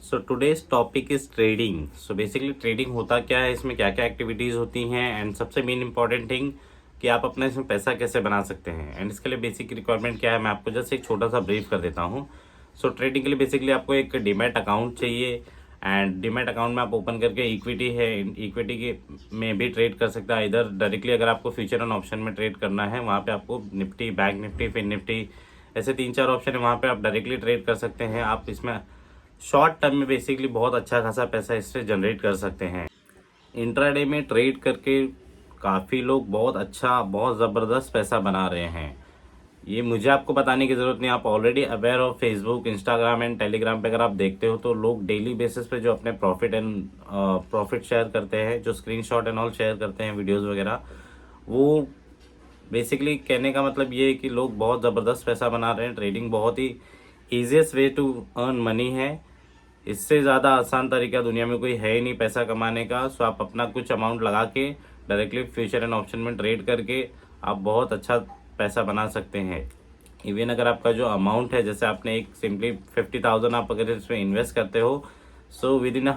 So today's topic is trading. So basically trading होता क्या है, इसमें क्या क्या एक्टिविटीज़ होती हैं, एंड सबसे मेन इंपॉर्टेंट थिंग कि आप अपना इसमें पैसा कैसे बना सकते हैं, एंड इसके लिए बेसिक रिक्वायरमेंट क्या है मैं आपको जस्ट एक छोटा सा ब्रीफ कर देता हूँ। सो ट्रेडिंग के लिए बेसिकली आपको एक डीमैट अकाउंट चाहिए, एंड डीमैट अकाउंट में आप ओपन करके इक्विटी है, इक्विटी के में भी ट्रेड कर सकता है। इधर डायरेक्टली अगर आपको फ्यूचर एंड ऑप्शन में ट्रेड करना है, वहाँ पे आपको निफ्टी, बैंक निफ्टी, फिन निफ्टी, ऐसे 3-4 ऑप्शन है, वहाँ पे आप डायरेक्टली ट्रेड कर सकते हैं। आप इसमें शॉर्ट टर्म में बेसिकली बहुत अच्छा खासा पैसा इससे जनरेट कर सकते हैं। इंट्राडे में ट्रेड करके काफ़ी लोग बहुत अच्छा, बहुत ज़बरदस्त पैसा बना रहे हैं। ये मुझे आपको बताने की ज़रूरत नहीं, आप ऑलरेडी अवेयर हो। फेसबुक, इंस्टाग्राम एंड टेलीग्राम पे अगर आप देखते हो तो लोग डेली बेसिस पे जो अपने प्रॉफिट शेयर करते हैं, जो स्क्रीनशॉट एंड ऑल शेयर करते हैं, वीडियोस वगैरह, वो बेसिकली कहने का मतलब ये है कि लोग बहुत ज़बरदस्त पैसा बना रहे हैं। ट्रेडिंग बहुत ही easiest way to earn money है। इससे ज़्यादा आसान तरीका दुनिया में कोई है ही नहीं पैसा कमाने का। सो आप अपना कुछ अमाउंट लगा के डायरेक्टली फ्यूचर एंड ऑप्शन में ट्रेड करके आप बहुत अच्छा पैसा बना सकते हैं। इवन अगर आपका जो अमाउंट है, जैसे आपने एक सिंपली 50,000 आप अगर इसमें इन्वेस्ट करते हो, सो विद इन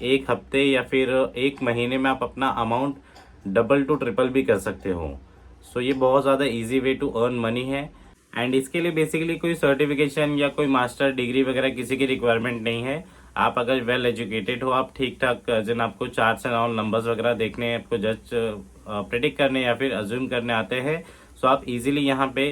एक हफ्ते या फिर एक महीने में आप अपना अमाउंट डबल टू ट्रिपल भी कर सकते हो। सो ये बहुत ज़्यादा easy way to earn money है, एंड इसके लिए बेसिकली कोई सर्टिफिकेशन या कोई मास्टर डिग्री वगैरह किसी की रिक्वायरमेंट नहीं है। आप अगर वेल एजुकेटेड हो, आप ठीक ठाक जिन आपको चार्ट्स एंड ऑल नंबर्स वगैरह देखने हैं, आपको जस्ट प्रेडिक्ट करने या फिर अज्यूम करने आते हैं, सो आप इजीली यहाँ पे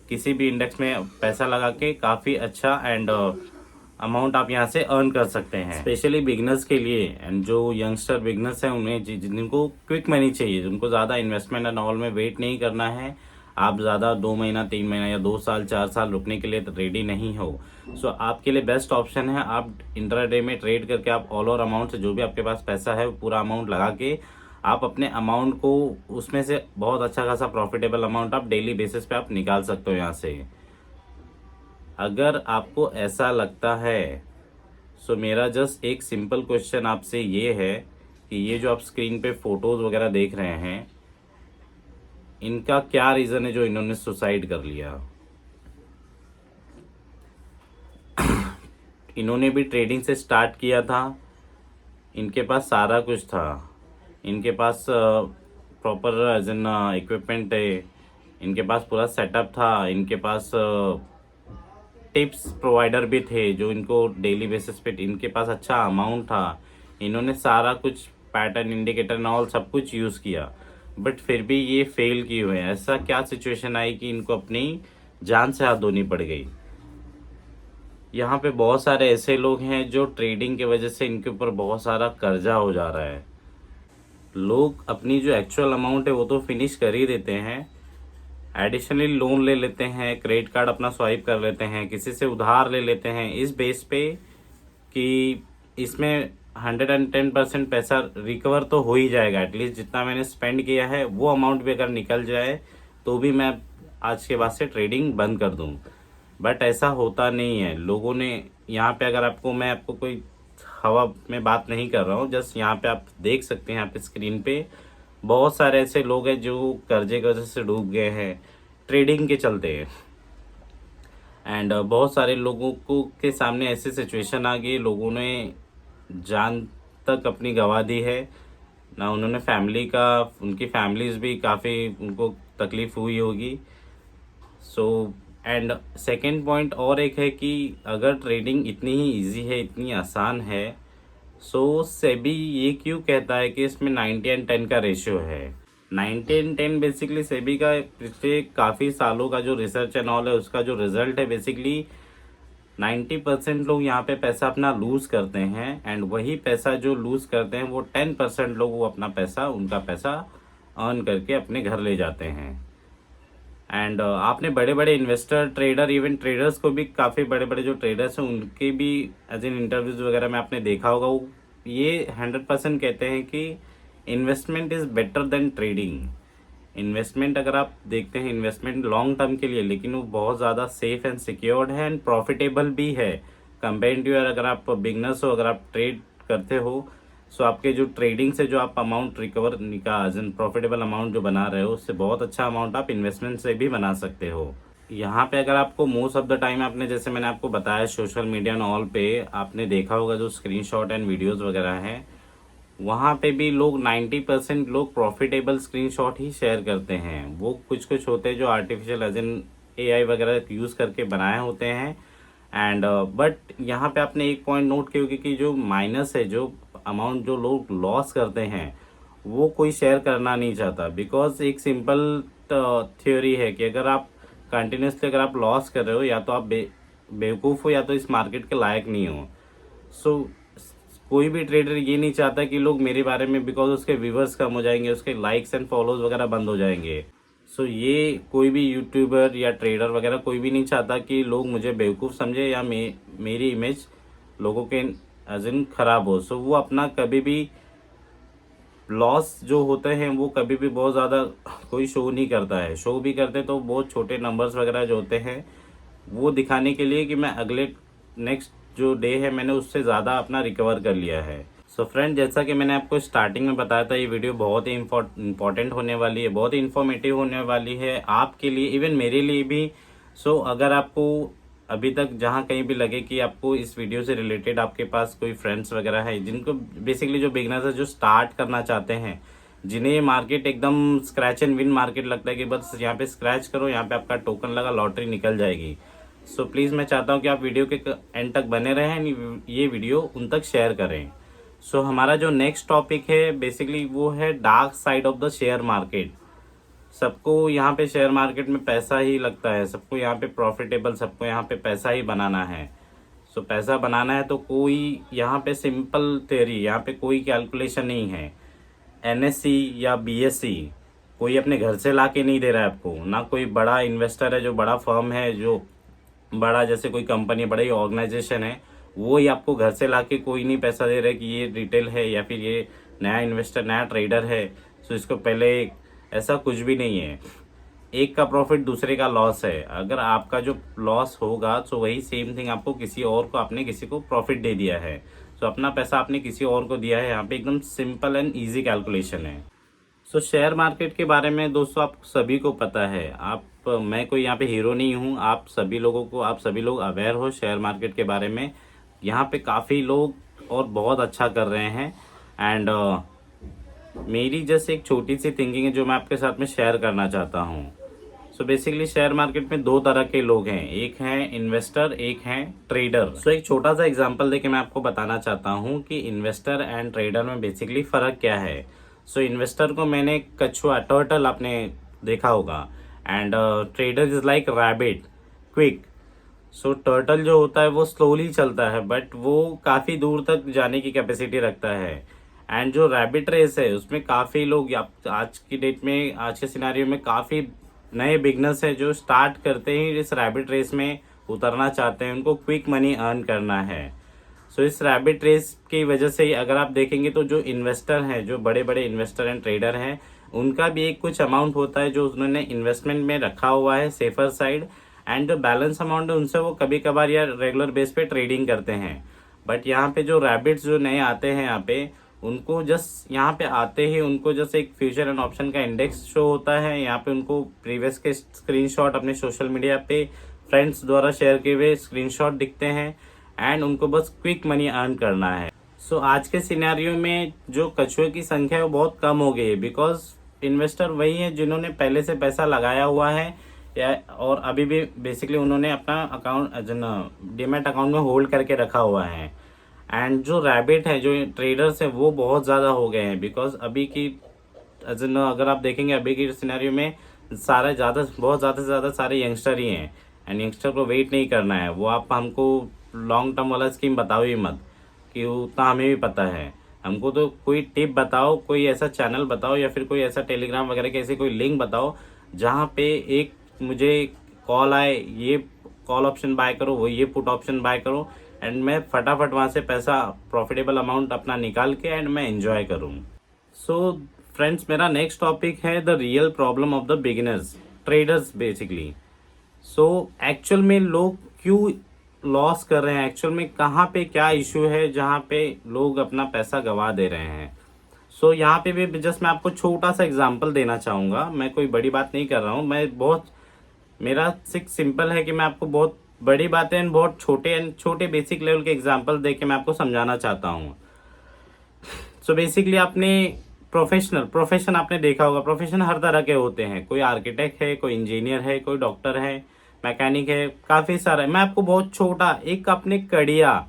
किसी भी इंडेक्स में पैसा लगा के काफ़ी अच्छा एंड अमाउंट आप यहाँ से अर्न कर सकते हैं। स्पेशली बिगनर्स के लिए, एंड जो यंगस्टर बिगनर्स हैं उन्हें जिनको क्विक मनी चाहिए, जिनको ज़्यादा इन्वेस्टमेंट एंड ऑल में वेट नहीं करना है, आप ज़्यादा 2 महीना 3 महीना या 2 साल 4 साल रुकने के लिए रेडी नहीं हो, सो आपके लिए बेस्ट ऑप्शन है आप इंट्राडे में ट्रेड करके आप ऑल ओवर अमाउंट से जो भी आपके पास पैसा है पूरा अमाउंट लगा के आप अपने अमाउंट को उसमें से बहुत अच्छा खासा प्रॉफिटेबल अमाउंट आप डेली बेसिस पे आप निकाल सकते हो यहाँ से। अगर आपको ऐसा लगता है, सो मेरा जस्ट एक सिंपल क्वेश्चन आपसे ये है कि ये जो आप स्क्रीन पे फोटोज़ वगैरह देख रहे हैं, इनका क्या रीज़न है जो इन्होंने सुसाइड कर लिया। इन्होंने भी ट्रेडिंग से स्टार्ट किया था, इनके पास सारा कुछ था, इनके पास प्रॉपर एज एन इक्विपमेंट है, इनके पास पूरा सेटअप था, इनके पास टिप्स प्रोवाइडर भी थे जो इनको डेली बेसिस पे, इनके पास अच्छा अमाउंट था, इन्होंने सारा कुछ पैटर्न इंडिकेटर ऑल सब कुछ यूज़ किया, बट फिर भी ये फेल किए हुए हैं। ऐसा क्या सिचुएशन आई कि इनको अपनी जान से हाथ धोनी पड़ गई। यहाँ पे बहुत सारे ऐसे लोग हैं जो ट्रेडिंग की वजह से इनके ऊपर बहुत सारा कर्जा हो जा रहा है। लोग अपनी जो एक्चुअल अमाउंट है वो तो फिनिश कर ही देते हैं, एडिशनली लोन ले लेते हैं, क्रेडिट कार्ड अपना स्वाइप कर लेते हैं, किसी से उधार ले लेते हैं इस बेस पे कि इसमें 110% पैसा रिकवर तो हो ही जाएगा। एटलीस्ट जितना मैंने स्पेंड किया है वो अमाउंट भी अगर निकल जाए तो भी मैं आज के बाद से ट्रेडिंग बंद कर दूं, बट ऐसा होता नहीं है। लोगों ने यहाँ पे, अगर आपको, मैं आपको कोई हवा में बात नहीं कर रहा हूँ, जस्ट यहाँ पे आप देख सकते हैं, यहाँ पे स्क्रीन पे बहुत सारे ऐसे लोग हैं जो कर्जे कर्जे से डूब गए हैं ट्रेडिंग के चलते। एंड बहुत सारे लोगों को के सामने ऐसी सिचुएशन आ गई, लोगों ने जान तक अपनी गंवा दी है ना। उन्होंने फैमिली का, उनकी फैमिलीज भी काफ़ी उनको तकलीफ हुई होगी। सो एंड सेकेंड पॉइंट और एक है कि अगर ट्रेडिंग इतनी ही इजी है, इतनी आसान है, सो सेबी ये क्यों कहता है कि इसमें 90-10 का रेशियो है। 90-10 बेसिकली सेबी का पिछले काफ़ी सालों का जो रिसर्च एंड ऑल है उसका जो रिजल्ट है, बेसिकली 90% लोग यहाँ पे पैसा अपना लूज़ करते हैं, एंड वही पैसा जो लूज़ करते हैं वो 10% लोग वो अपना पैसा, उनका पैसा अर्न करके अपने घर ले जाते हैं। एंड आपने बड़े बड़े इन्वेस्टर, ट्रेडर, इवन ट्रेडर्स को भी, काफ़ी बड़े बड़े जो ट्रेडर्स हैं उनके भी एज इन इंटरव्यूज़ वगैरह में आपने देखा होगा, वो ये 100% कहते हैं कि investment is better than trading. Investment अगर आप देखते हैं, इन्वेस्टमेंट लॉन्ग टर्म के लिए, लेकिन वो बहुत ज़्यादा सेफ एंड सिक्योर्ड है एंड प्रॉफिटेबल भी है कंपेयर टू, अगर आप बिगनर्स हो, अगर आप ट्रेड करते हो, सो आपके जो ट्रेडिंग से जो आप अमाउंट रिकवर प्रॉफिटेबल अमाउंट जो बना रहे हो, उससे बहुत अच्छा अमाउंट आप इन्वेस्टमेंट से भी बना सकते हो। यहाँ पे अगर आपको मोस्ट ऑफ द टाइम आपने, जैसे मैंने आपको बताया, सोशल मीडिया एंड ऑल पे आपने देखा होगा जो स्क्रीनशॉट एंड वीडियोस वगैरह हैं, वहाँ पे भी लोग 90% लोग प्रॉफिटेबल स्क्रीनशॉट ही शेयर करते हैं। वो कुछ कुछ होते हैं जो आर्टिफिशियल एज इन AI वगैरह यूज़ करके बनाए होते हैं। एंड बट यहाँ पे आपने एक पॉइंट नोट किया होगा कि जो माइनस है, जो अमाउंट जो लोग लॉस करते हैं, वो कोई शेयर करना नहीं चाहता। बिकॉज एक सिंपल थ्योरी है कि अगर आप कंटिन्यूसली अगर आप लॉस कर रहे हो, या तो आप बेवकूफ़ हो, या तो इस मार्केट के लायक नहीं हो। सो कोई भी ट्रेडर ये नहीं चाहता कि लोग मेरे बारे में, बिकॉज उसके व्यूवर्स कम हो जाएंगे, उसके लाइक्स एंड फॉलोज वगैरह बंद हो जाएंगे। सो ये कोई भी यूट्यूबर या ट्रेडर वगैरह कोई भी नहीं चाहता कि लोग मुझे बेवकूफ़ समझे या मेरी इमेज लोगों के एज इन खराब हो। सो वो अपना कभी भी लॉस जो होते हैं वो कभी भी बहुत ज़्यादा कोई शो नहीं करता है। शो भी करते तो बहुत छोटे नंबर्स वगैरह जो होते हैं, वो दिखाने के लिए कि मैं अगले नेक्स्ट जो डे है मैंने उससे ज़्यादा अपना रिकवर कर लिया है। सो फ्रेंड, जैसा कि मैंने आपको स्टार्टिंग में बताया था, ये वीडियो बहुत ही इंपॉर्टेंट होने वाली है, बहुत ही इंफॉर्मेटिव होने वाली है आपके लिए, इवन मेरे लिए भी। सो अगर आपको अभी तक जहाँ कहीं भी लगे कि आपको इस वीडियो से रिलेटेड आपके पास कोई फ्रेंड्स वगैरह है जिनको बेसिकली जो बिगनर्स है, जो स्टार्ट करना चाहते हैं, जिन्हें ये मार्केट एकदम स्क्रैच एंड विन मार्केट लगता है कि बस यहाँ पे स्क्रैच करो, यहाँ पे आपका टोकन लगा, लॉटरी निकल जाएगी। सो प्लीज़ मैं चाहता हूँ कि आप वीडियो के एंड तक बने रहें, ये वीडियो उन तक शेयर करें। सो हमारा जो नेक्स्ट टॉपिक है बेसिकली वो है dark side of the share market. सबको यहाँ पे शेयर मार्केट में पैसा ही लगता है, सबको यहाँ पे प्रॉफिटेबल, सबको यहाँ पे पैसा ही बनाना है। सो पैसा बनाना है तो कोई यहाँ पे सिंपल थ्योरी, यहाँ पे कोई कैलकुलेशन नहीं है। NSE या BSE कोई अपने घर से ला के नहीं दे रहा है आपको, ना कोई बड़ा इन्वेस्टर है, जो बड़ा फर्म है, जो बड़ा जैसे कोई कंपनी, बड़ा ही ऑर्गेनाइजेशन है, वो ही आपको घर से ला के कोई नहीं पैसा दे रहा है कि ये रिटेल है या फिर ये नया इन्वेस्टर, नया ट्रेडर है, सो इसको पहले। ऐसा कुछ भी नहीं है। एक का प्रॉफिट दूसरे का लॉस है। अगर आपका जो लॉस होगा तो वही सेम थिंग आपको किसी और को, आपने किसी को प्रॉफिट दे दिया है, तो अपना पैसा आपने किसी और को दिया है। यहाँ पे एकदम सिंपल एंड ईजी कैलकुलेशन है। सो शेयर मार्केट के बारे में दोस्तों आप सभी को पता है। मैं कोई यहाँ पे हीरो नहीं हूँ, आप सभी लोग अवेयर हो शेयर मार्केट के बारे में। यहाँ पे काफ़ी लोग और बहुत अच्छा कर रहे हैं। एंड मेरी जैसे एक छोटी सी थिंकिंग है जो मैं आपके साथ में शेयर करना चाहता हूँ। सो बेसिकली शेयर मार्केट में दो तरह के लोग हैं, एक हैं इन्वेस्टर, एक हैं ट्रेडर। सो एक छोटा सा एग्जांपल देके मैं आपको बताना चाहता हूँ कि इन्वेस्टर एंड ट्रेडर में बेसिकली फ़र्क क्या है। सो इन्वेस्टर को मैंने कछुआ, टर्टल आपने देखा होगा, and trader is like rabbit, quick. So turtle जो होता है वो स्लोली चलता है, बट वो काफ़ी दूर तक जाने की कैपेसिटी रखता है। एंड जो रैबिट रेस है उसमें काफ़ी लोग, आज की डेट में, आज के सिनारियो में काफ़ी नए बिगनर्स हैं जो स्टार्ट करते ही इस रैबिट रेस में उतरना चाहते हैं, उनको क्विक मनी अर्न करना है। सो इस रैबिट रेस की वजह से अगर आप देखेंगे तो जो इन्वेस्टर हैं, जो बड़े बड़े इन्वेस्टर एंड ट्रेडर हैं, उनका भी एक कुछ अमाउंट होता है जो उन्होंने इन्वेस्टमेंट में रखा हुआ है सेफर साइड, एंड जो बैलेंस अमाउंट है उनसे वो कभी कभार या रेगुलर बेस पे ट्रेडिंग करते हैं। बट यहाँ पे जो रैबिट्स जो नए आते हैं यहाँ पे, उनको जस्ट यहाँ पे आते ही उनको जस्ट एक फ्यूचर एंड ऑप्शन का इंडेक्स शो होता है। यहाँ पे उनको प्रीवियस के स्क्रीनशॉट अपने सोशल मीडिया पे फ्रेंड्स द्वारा शेयर किए हुए स्क्रीनशॉट दिखते हैं, एंड उनको बस क्विक मनी अर्न करना है। सो आज के सिनेरियो में जो कछुए की संख्या है वो बहुत कम हो गई है, बिकॉज इन्वेस्टर वही है जिन्होंने पहले से पैसा लगाया हुआ है, या और अभी भी बेसिकली उन्होंने अपना अकाउंट, डीमैट अकाउंट में होल्ड करके रखा हुआ है। एंड जो रैबिट है, जो ट्रेडर्स है, वो बहुत ज़्यादा हो गए हैं, बिकॉज अभी की अगर आप देखेंगे अभी की सिनेरियो में बहुत ज़्यादा से ज़्यादा सारे यंगस्टर ही हैं, एंड यंगस्टर को वेट नहीं करना है। वो आप हमको लॉन्ग टर्म वाला स्कीम बताओ ही मत, कि उतना हमें भी पता है। हमको तो कोई टिप बताओ, कोई ऐसा चैनल बताओ, या फिर कोई ऐसा टेलीग्राम वगैरह के ऐसे कोई लिंक बताओ जहाँ पे एक मुझे कॉल आए, ये कॉल ऑप्शन बाय करो, वो ये पुट ऑप्शन बाय करो, एंड मैं फटाफट वहाँ से पैसा प्रॉफिटेबल अमाउंट अपना निकाल के एंड मैं एंजॉय करूँ। सो फ्रेंड्स, मेरा नेक्स्ट टॉपिक है the real problem of the beginners, traders basically. So actual में लोग क्यों लॉस कर रहे हैं, एक्चुअल में कहाँ पे क्या इशू है जहाँ पे लोग अपना पैसा गंवा दे रहे हैं। सो यहाँ पे भी जस्ट मैं आपको छोटा सा एग्जांपल देना चाहूँगा। मैं कोई बड़ी बात नहीं कर रहा हूँ, मैं बहुत मेरा सिंपल है कि मैं आपको बहुत बड़ी बातें एंड बहुत छोटे छोटे बेसिक लेवल के एग्जांपल दे के मैं आपको समझाना चाहता हूँ। सो बेसिकली आपने प्रोफेशन आपने देखा होगा, प्रोफेशन हर तरह के होते हैं। कोई आर्किटेक्ट है, कोई इंजीनियर है, कोई डॉक्टर है, मैकेनिक है, काफ़ी सारा है। मैं आपको बहुत छोटा एक अपने कड़िया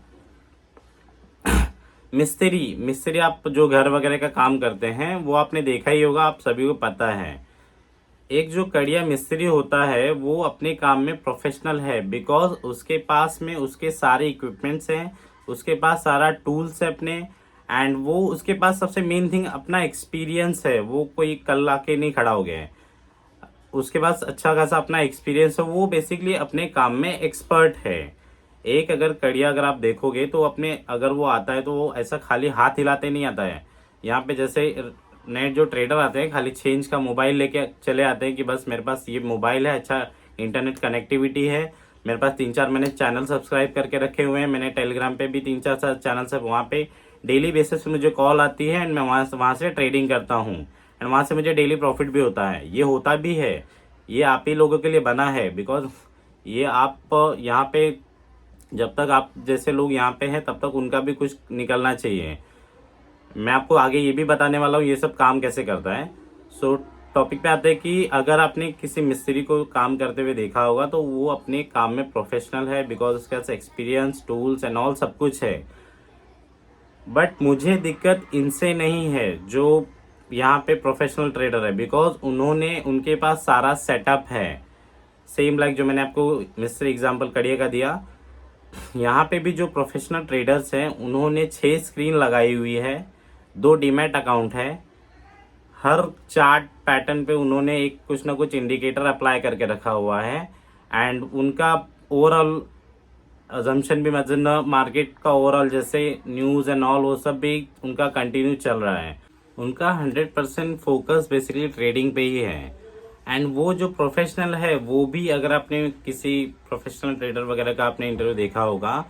मिस्त्री मिस्त्री आप जो घर वगैरह का काम करते हैं वो आपने देखा ही होगा, आप सभी को पता है। एक जो कड़िया मिस्त्री होता है वो अपने काम में प्रोफेशनल है, बिकॉज उसके पास में उसके सारे इक्विपमेंट्स हैं, उसके पास सारा टूल्स है अपने, एंड वो उसके पास सबसे मेन थिंग अपना एक्सपीरियंस है। वो कोई कल आके नहीं खड़ा हो गया है, उसके पास अच्छा खासा अपना एक्सपीरियंस है। वो बेसिकली अपने काम में एक्सपर्ट है। एक अगर कड़िया अगर आप देखोगे तो अपने अगर वो आता है तो वो ऐसा खाली हाथ हिलाते नहीं आता है। यहाँ पे जैसे नए जो ट्रेडर आते हैं खाली चेंज का मोबाइल लेके चले आते हैं कि बस मेरे पास ये मोबाइल है, अच्छा इंटरनेट कनेक्टिविटी है, मेरे पास 3-4 मैंने चैनल सब्सक्राइब करके रखे हुए हैं, मैंने टेलीग्राम पे भी 3-4 चैनल है, वहाँ पे डेली बेसिस पे मुझे कॉल आती है एंड मैं वहाँ से ट्रेडिंग करता हूँ एंड वहाँ से मुझे डेली प्रॉफिट भी होता है। ये होता भी है, ये आप ही लोगों के लिए बना है, बिकॉज ये आप यहाँ पे जब तक आप जैसे लोग यहाँ पे हैं तब तक उनका भी कुछ निकलना चाहिए। मैं आपको आगे ये भी बताने वाला हूँ ये सब काम कैसे करता है। सो टॉपिक पे आते हैं कि अगर आपने किसी मिस्त्री को काम करते हुए देखा होगा तो वो अपने काम में प्रोफेशनल है, बिकॉज उसके पास एक्सपीरियंस, टूल्स एंड ऑल सब कुछ है। बट मुझे दिक्कत इनसे नहीं है जो यहाँ पे प्रोफेशनल ट्रेडर है, बिकॉज उनके पास सारा सेटअप है। सेम लाइक जो मैंने आपको मिस्त्री एग्जांपल कड़िया का दिया, यहाँ पे भी जो प्रोफेशनल ट्रेडर्स हैं उन्होंने 6 स्क्रीन लगाई हुई है, 2 डीमैट अकाउंट है, हर चार्ट पैटर्न पे उन्होंने एक कुछ ना कुछ इंडिकेटर अप्लाई करके रखा हुआ है, एंड उनका ओवरऑल अजम्पशन भी मतलब मार्केट का ओवरऑल जैसे न्यूज़ एंड ऑल वो सब भी उनका कंटिन्यू चल रहा है। उनका 100% फोकस बेसिकली ट्रेडिंग पे ही है। एंड वो जो प्रोफेशनल है वो भी, अगर आपने किसी प्रोफेशनल ट्रेडर वगैरह का आपने इंटरव्यू देखा होगा,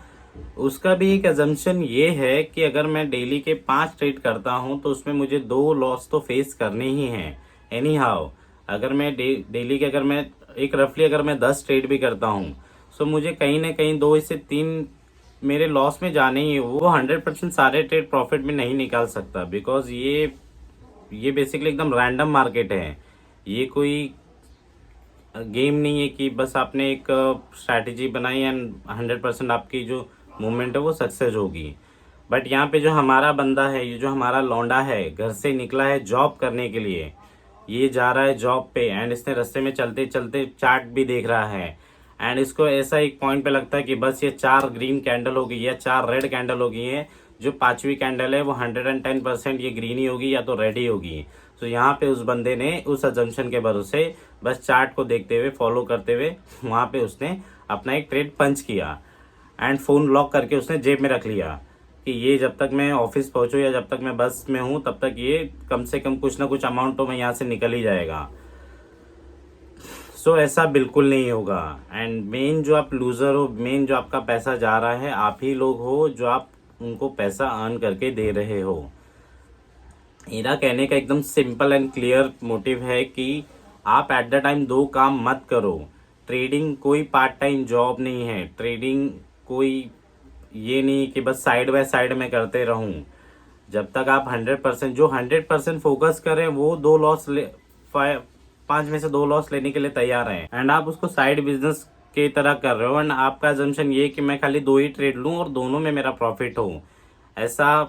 उसका भी एक अजम्पशन ये है कि अगर मैं डेली के 5 ट्रेड करता हूँ तो उसमें मुझे 2 लॉस तो फेस करने ही हैं एनी हाउ। अगर मैं डेली के अगर मैं एक रफली अगर मैं 10 ट्रेड भी करता हूँ सो मुझे कहीं ना कहीं 2 से 3 मेरे लॉस में जाने ही है। वो 100% सारे ट्रेड प्रॉफिट में नहीं निकाल सकता, बिकॉज ये बेसिकली एकदम रैंडम मार्केट है। ये कोई गेम नहीं है कि बस आपने एक स्ट्रैटेजी बनाई एंड 100% आपकी जो मूवमेंट है वो सक्सेस होगी। बट यहाँ पे जो हमारा बंदा है, ये जो हमारा लौंडा है, घर से निकला है जॉब करने के लिए, ये जा रहा है जॉब पे एंड इसने रास्ते में चलते चलते चार्ट भी देख रहा है एंड इसको ऐसा एक पॉइंट पे लगता है कि बस ये 4 ग्रीन कैंडल हो गई या 4 रेड कैंडल हो गई है, जो 5वीं कैंडल है वो 110% ये ग्रीन ही होगी या तो रेड ही होगी। तो यहाँ पे उस बंदे ने उस अजम्पशन के भरोसे बस चार्ट को देखते हुए फॉलो करते हुए वहाँ पे उसने अपना एक ट्रेड पंच किया एंड फ़ोन लॉक करके उसने जेब में रख लिया कि ये जब तक मैं ऑफिस पहुँचूँ या जब तक मैं बस में हूँ तब तक ये कम से कम कुछ ना कुछ अमाउंट तो मैं यहाँ से निकल ही जाएगा। सो ऐसा बिल्कुल नहीं होगा। एंड मेन जो आप लूज़र हो, मेन जो आपका पैसा जा रहा है, आप ही लोग हो जो आप उनको पैसा अर्न करके दे रहे हो। मेरा कहने का एकदम सिंपल एंड क्लियर मोटिव है कि आप एट द टाइम 2 काम मत करो। ट्रेडिंग कोई पार्ट टाइम जॉब नहीं है, ट्रेडिंग कोई ये नहीं कि बस साइड बाय साइड में करते रहूं। जब तक आप 100% जो 100% फोकस करें वो 2 लॉस 5 में से 2 लॉस लेने के लिए तैयार हैं एंड आप उसको साइड बिजनेस की तरह कर रहे हो एंड आपका अजम्पशन ये कि मैं खाली 2 ही ट्रेड लूं और दोनों में मेरा प्रॉफिट हो, ऐसा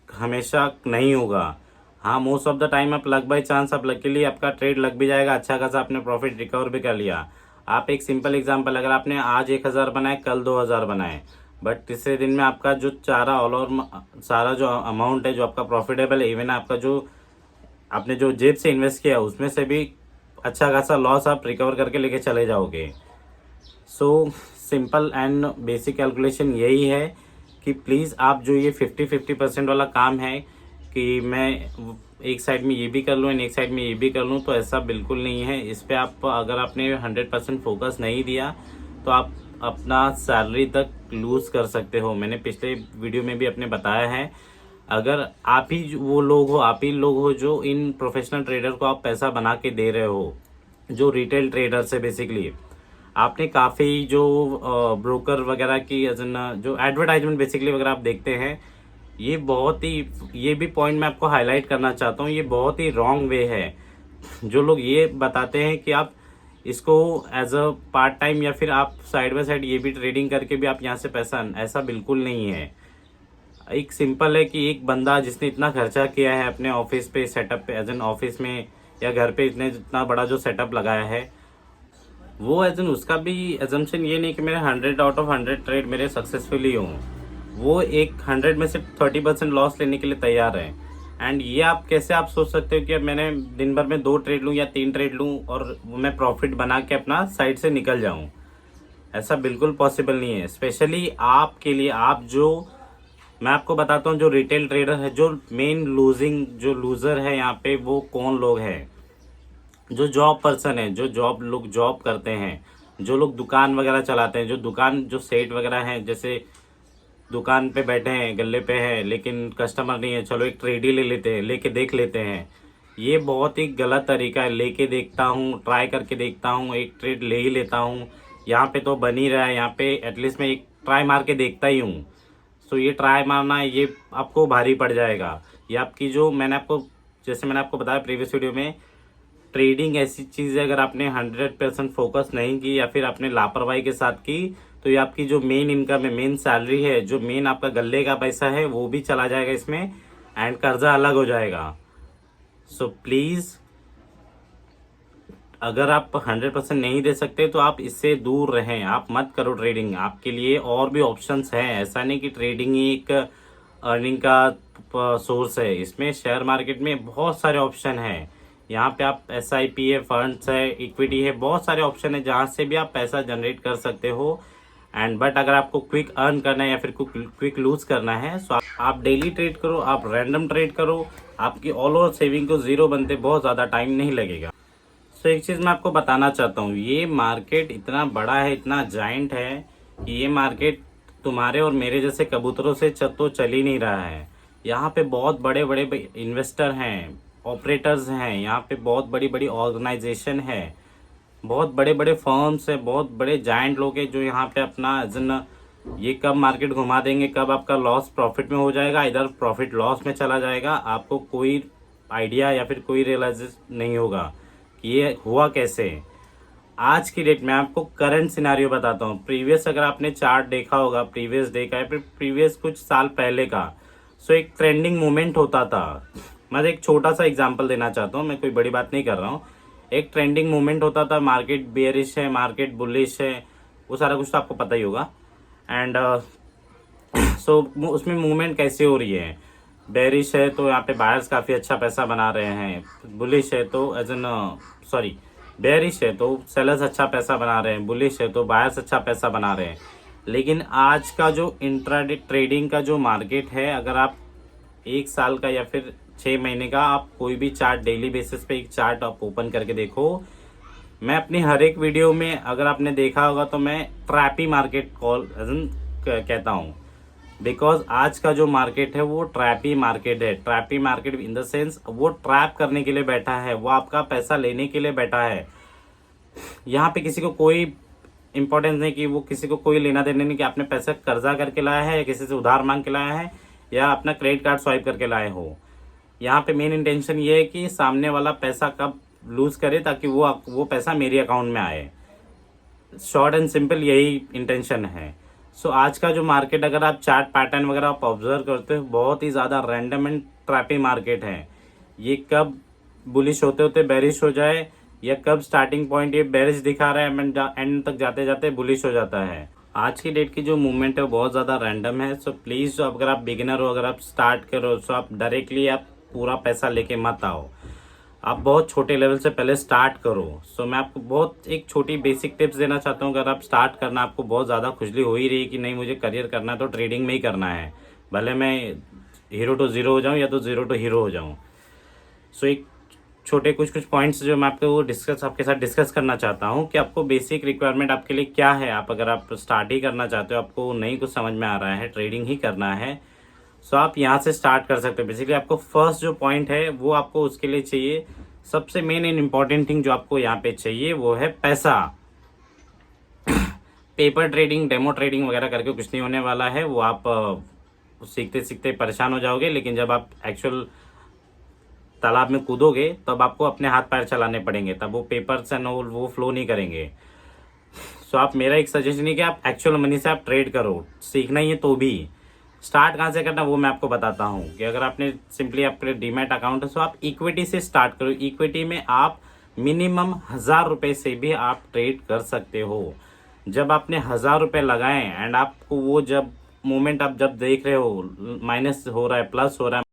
हमेशा नहीं होगा। हाँ, मोस्ट ऑफ द टाइम आप लक बाई चांस, आप लकीली आपका ट्रेड लग भी जाएगा, अच्छा खासा आपने प्रॉफिट रिकवर भी कर लिया। आप एक सिंपल एग्जांपल, अगर आपने आज 1000 बनाए, कल 2000 बनाए, बट तीसरे दिन में आपका जो सारा जो अमाउंट है जो आपका प्रॉफिटेबल है, इवन आपका जो आपने जो जेब से इन्वेस्ट किया उसमें से भी अच्छा खासा लॉस आप रिकवर करके लेके चले जाओगे। So simple and basic calculation यही है कि प्लीज़ आप जो ये 50-50% वाला काम है कि मैं एक साइड में ये भी कर लूँ एंड एक साइड में ये भी कर लूँ, तो ऐसा बिल्कुल नहीं है। इस पे आप अगर आपने 100% फोकस नहीं दिया तो आप अपना सैलरी तक लूज़ कर सकते हो। मैंने पिछले वीडियो में भी अपने बताया है, अगर आप ही वो लोग हो, आप ही लोग हो जो इन प्रोफेशनल ट्रेडर को आप पैसा बना के दे रहे हो, जो रिटेल ट्रेडर्स है बेसिकली, आपने काफ़ी जो ब्रोकर वगैरह की जो एडवर्टाइजमेंट बेसिकली वगैरह आप देखते हैं, ये बहुत ही, ये भी पॉइंट मैं आपको हाईलाइट करना चाहता हूँ, ये बहुत ही रॉन्ग वे है। जो लोग ये बताते हैं कि आप इसको एज अ पार्ट टाइम या फिर आप साइड बाय साइड ये भी ट्रेडिंग करके भी आप यहाँ से पैसा, ऐसा बिल्कुल नहीं है। एक सिंपल है कि एक बंदा जिसने इतना खर्चा किया है अपने ऑफिस पे सेटअप पे, एज एन ऑफिस में या घर पे इतना बड़ा जो सेटअप लगाया है, वो एज एन उसका भी एजम्पशन ये नहीं कि मेरे 100 आउट ऑफ 100 ट्रेड मेरे सक्सेसफुली हों। वो एक 100 में से 30% लॉस लेने के लिए तैयार है। एंड ये आप कैसे आप सोच सकते हो कि अब मैंने दिन भर में 2 ट्रेड लूँ या 3 ट्रेड लूँ और मैं प्रॉफिट बना के अपना साइड से निकल जाऊँ? ऐसा बिल्कुल पॉसिबल नहीं है। स्पेशली आपके लिए, आप जो, मैं आपको बताता हूँ, जो रिटेल ट्रेडर है, जो मेन जो लूजर है यहाँ पे, वो कौन लोग हैं? जो जॉब पर्सन है, जो लोग जॉब करते हैं, जो लोग दुकान वगैरह चलाते हैं, जो सेठ वगैरह हैं, जैसे दुकान पे बैठे हैं, गल्ले पे हैं, लेकिन कस्टमर नहीं है, चलो एक ट्रेड ही ले लेते हैं, लेके देख लेते हैं। ये बहुत ही गलत तरीका है। लेके देखता हूँ, ट्राई करके देखता हूँ, एक ट्रेड ले ही लेता हूँ, यहाँ पे तो बन ही रहा है, यहाँ पे एटलीस्ट मैं एक ट्राई मार के देखता ही हूँ। सो ये ट्राई मारना है, ये आपको भारी पड़ जाएगा। ये आपकी जो जैसे मैंने आपको बताया प्रीवियस वीडियो में, ट्रेडिंग ऐसी चीज़ है, अगर आपने 100% फोकस नहीं की या फिर आपने लापरवाही के साथ की, तो ये आपकी जो मेन इनकम है, मेन सैलरी है, जो मेन आपका गल्ले का पैसा है, वो भी चला जाएगा इसमें, एंड कर्जा अलग हो जाएगा। सो प्लीज़, अगर आप 100% नहीं दे सकते तो आप इससे दूर रहें, आप मत करो ट्रेडिंग। आपके लिए और भी ऑप्शंस हैं, ऐसा नहीं कि ट्रेडिंग ही एक अर्निंग का सोर्स है। इसमें शेयर मार्केट में बहुत सारे ऑप्शन हैं। यहाँ पे आप SIP है, फंड्स है, इक्विटी है, बहुत सारे ऑप्शन है जहाँ से भी आप पैसा जनरेट कर सकते हो। एंड बट अगर आपको क्विक अर्न करना है या फिर क्विक लूज करना है, सो आप डेली ट्रेड करो, आप रैंडम ट्रेड करो, आपकी ऑल ओवर सेविंग को जीरो बनते बहुत ज़्यादा टाइम नहीं लगेगा। सो एक चीज़ मैं आपको बताना चाहता हूँ, ये मार्केट इतना बड़ा है, इतना जाइंट है कि ये मार्केट तुम्हारे और मेरे जैसे कबूतरों से तो चल ही नहीं रहा है। यहाँ पे बहुत बड़े बड़े इन्वेस्टर हैं, ऑपरेटर्स हैं, यहाँ पे बहुत बड़ी बड़ी ऑर्गेनाइजेशन है, बहुत बड़े बड़े फर्म्स हैं, बहुत बड़े जाइंट लोग हैं जो यहाँ पे अपना ये कब मार्केट घुमा देंगे, कब आपका लॉस प्रॉफिट में हो जाएगा, इधर प्रॉफिट लॉस में चला जाएगा, आपको कोई आइडिया या फिर कोई रियलाइज नहीं होगा कि ये हुआ कैसे। आज की डेट में आपको करंट सिनारियो बताता हूँ। प्रीवियस अगर आपने चार्ट देखा होगा, प्रीवियस डे का या फिर प्रीवियस कुछ साल पहले का, सो एक ट्रेंडिंग मूवमेंट होता था। मैं एक छोटा सा एग्जांपल देना चाहता हूँ, मैं कोई बड़ी बात नहीं कर रहा हूँ। एक ट्रेंडिंग मूवमेंट होता था, मार्केट बेयरिश है, मार्केट बुलिश है, वो सारा कुछ तो आपको पता ही होगा। एंड सो उसमें मूवमेंट कैसे हो रही है? बेरिश है तो यहाँ पे बायर्स काफ़ी अच्छा पैसा बना रहे हैं, बुलिश है तो बेरिश है तो सेलर्स अच्छा पैसा बना रहे हैं, बुलिश है तो बायर्स अच्छा पैसा बना रहे हैं। लेकिन आज का जो इंट्राडे ट्रेडिंग का जो मार्केट है, अगर आप 1 साल का या फिर 6 महीने का आप कोई भी चार्ट, डेली बेसिस पे एक चार्ट आप ओपन करके देखो, मैं अपनी हर एक वीडियो में, अगर आपने देखा होगा तो मैं ट्रैपी मार्केट कहता हूँ। बिकॉज आज का जो मार्केट है वो ट्रैपी मार्केट है। ट्रैपी मार्केट इन द सेंस वो ट्रैप करने के लिए बैठा है, वो आपका पैसा लेने के लिए बैठा है। यहाँ पे किसी को कोई इंपॉर्टेंस नहीं कि वो, किसी को कोई लेना देना नहीं कि आपने पैसा कर्जा करके लाया है या किसी से उधार मांग के लाया है या अपना क्रेडिट कार्ड स्वाइप करके लाए हो। यहाँ पे मेन इंटेंशन ये है कि सामने वाला पैसा कब लूज करे ताकि वो पैसा मेरे अकाउंट में आए। शॉर्ट एंड सिंपल यही इंटेंशन है। सो आज का जो मार्केट, अगर आप चार्ट पैटर्न वगैरह आप ऑब्जर्व करते हो, बहुत ही ज़्यादा रैंडम एंड ट्रैपी मार्केट है। ये कब बुलिश होते होते बेरिश हो जाए, या कब स्टार्टिंग पॉइंट ये बेरिश दिखा रहा है, एंड तक जाते जाते बुलिश हो जाता है। आज की डेट की जो मूवमेंट है वो बहुत ज़्यादा रैंडम है। सो प्लीज़, अगर आप बिगिनर हो, अगर आप स्टार्ट करो, सो आप डायरेक्टली आप पूरा पैसा लेके मत आओ, आप बहुत छोटे लेवल से पहले स्टार्ट करो। सो मैं आपको बहुत एक छोटी बेसिक टिप्स देना चाहता हूँ। अगर आप स्टार्ट करना, आपको बहुत ज़्यादा खुजली हो ही रही कि नहीं मुझे करियर करना है तो ट्रेडिंग में ही करना है, भले मैं हीरो टू ज़ीरो हो जाऊँ या तो ज़ीरो टू हीरो हो जाऊँ। सो एक छोटे कुछ पॉइंट्स जो मैं आपके साथ डिस्कस करना चाहता हूँ कि आपको बेसिक रिक्वायरमेंट आपके लिए क्या है। आप अगर आप स्टार्ट ही करना चाहते हो, आपको नहीं कुछ समझ में आ रहा है, ट्रेडिंग ही करना है, सो आप यहाँ से स्टार्ट कर सकते हो। बेसिकली आपको फर्स्ट जो पॉइंट है वो आपको उसके लिए चाहिए सबसे मेन एंड इम्पॉर्टेंट थिंग जो आपको यहाँ पे चाहिए वो है पैसा। पेपर ट्रेडिंग, डेमो ट्रेडिंग वगैरह करके कुछ नहीं होने वाला है। वो आप सीखते सीखते परेशान हो जाओगे, लेकिन जब आप एक्चुअल तालाब में कूदोगे तब आपको अपने हाथ पैर चलाने पड़ेंगे, तब वो पेपर्स एंड वो फ्लो नहीं करेंगे। सो आप, मेरा एक सजेशन है कि आप एक्चुअल मनी से आप ट्रेड करो, सीखना ही है तो भी। स्टार्ट कहाँ से करना वो मैं आपको बताता हूँ कि अगर आपने सिंपली आपके डीमैट अकाउंट है तो आप इक्विटी से स्टार्ट करो। इक्विटी में आप मिनिमम 1000 रुपये से भी आप ट्रेड कर सकते हो। जब आपने 1000 रुपये लगाए एंड आपको वो जब मोमेंट आप जब देख रहे हो माइनस हो रहा है, प्लस हो रहा है,